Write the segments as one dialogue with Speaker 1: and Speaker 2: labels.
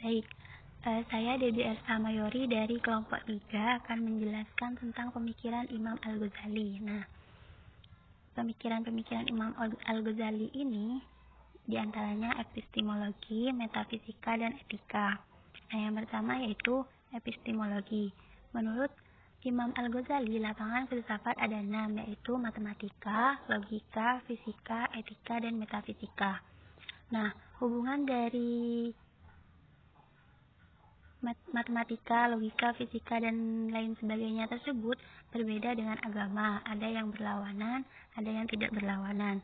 Speaker 1: Baik, saya Debbie Elsa Mayori dari kelompok 3 akan menjelaskan tentang pemikiran Imam Al-Ghazali. Nah, pemikiran-pemikiran Imam Al-Ghazali ini diantaranya epistemologi, metafisika, dan etika. Nah, yang pertama yaitu epistemologi. Menurut Imam Al-Ghazali, lapangan filsafat ada 6, yaitu matematika, logika, fisika, etika, dan metafisika. Nah, hubungan dari matematika, logika, fisika, dan lain sebagainya tersebut berbeda dengan agama. Ada yang berlawanan, ada yang tidak berlawanan.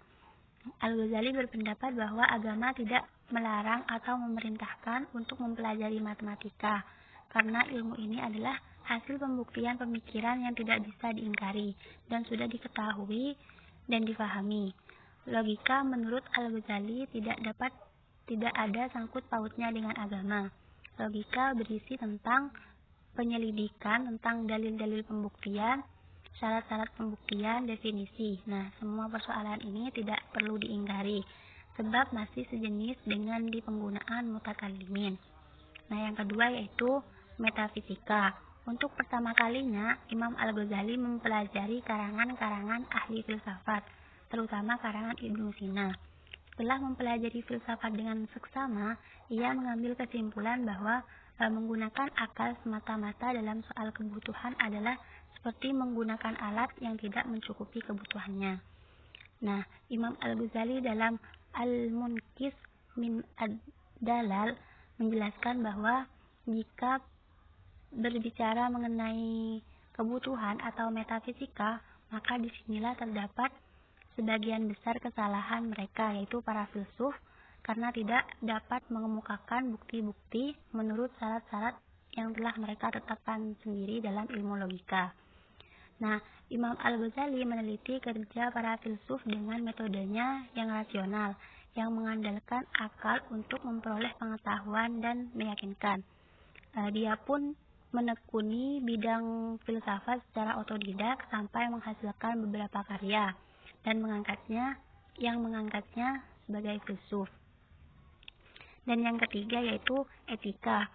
Speaker 1: Al-Ghazali berpendapat bahwa agama tidak melarang atau memerintahkan untuk mempelajari matematika, karena ilmu ini adalah hasil pembuktian pemikiran yang tidak bisa diingkari dan sudah diketahui dan difahami. Logika menurut Al-Ghazali tidak ada sangkut pautnya dengan agama. Logika berisi tentang penyelidikan tentang dalil-dalil pembuktian, syarat-syarat pembuktian, definisi. Nah, semua persoalan ini tidak perlu diingkari, sebab masih sejenis dengan di penggunaan mutakallimin. Nah, yang kedua yaitu metafisika. Untuk pertama kalinya, Imam Al-Ghazali mempelajari karangan-karangan ahli filsafat, terutama karangan Ibnu Sina. Setelah mempelajari filsafat dengan seksama, ia mengambil kesimpulan bahwa menggunakan akal semata-mata dalam soal kebutuhan adalah seperti menggunakan alat yang tidak mencukupi kebutuhannya. Nah, Imam Al-Ghazali dalam Al-Munqidh min Ad-Dalal menjelaskan bahwa jika berbicara mengenai kebutuhan atau metafisika, maka disinilah terdapat sebagian besar kesalahan mereka, yaitu para filsuf, karena tidak dapat mengemukakan bukti-bukti menurut syarat-syarat yang telah mereka tetapkan sendiri dalam ilmu logika. Nah, Imam Al-Ghazali meneliti kerja para filsuf dengan metodenya yang rasional, yang mengandalkan akal untuk memperoleh pengetahuan dan meyakinkan. Dia pun menekuni bidang filsafat secara otodidak sampai menghasilkan beberapa karya dan mengangkatnya sebagai filsuf. Dan yang ketiga yaitu etika.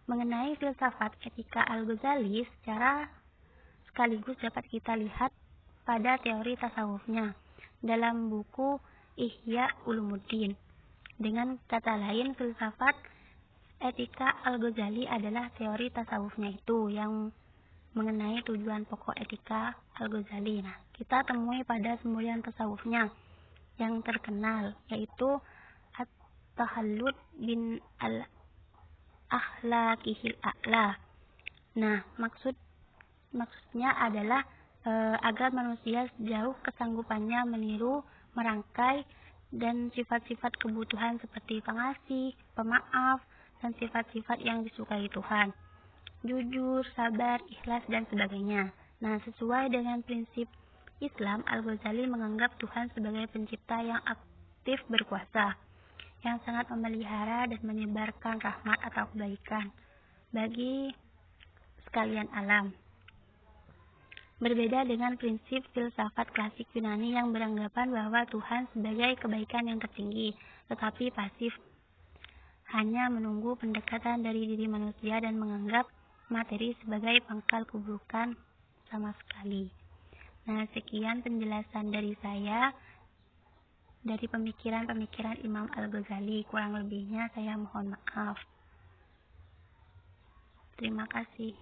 Speaker 1: Mengenai filsafat etika Al-Ghazali secara sekaligus dapat kita lihat pada teori tasawufnya dalam buku Ihya Ulumuddin. Dengan kata lain, filsafat etika Al-Ghazali adalah teori tasawufnya itu yang mengenai tujuan pokok etika Al-Ghazali. Nah, kita temui pada semboyan tasawufnya yang terkenal, yaitu At-Tahallud bin Al-Akhlaqihil A'la. Nah, maksudnya adalah agar manusia sejauh kesanggupannya meniru, merangkai, dan sifat-sifat kebutuhan seperti pengasih, pemaaf, dan sifat-sifat yang disukai Tuhan. Jujur, sabar, ikhlas, dan sebagainya. Nah, sesuai dengan prinsip Islam, Al-Ghazali menganggap Tuhan sebagai pencipta yang aktif berkuasa, yang sangat memelihara dan menyebarkan rahmat atau kebaikan bagi sekalian alam. Berbeda dengan prinsip filsafat klasik Yunani yang beranggapan bahwa Tuhan sebagai kebaikan yang tertinggi, tetapi pasif, hanya menunggu pendekatan dari diri manusia dan menganggap materi sebagai pangkal keburukan sama sekali. Nah, sekian penjelasan dari saya dari pemikiran-pemikiran Imam Al-Ghazali. Kurang lebihnya saya mohon maaf. Terima kasih.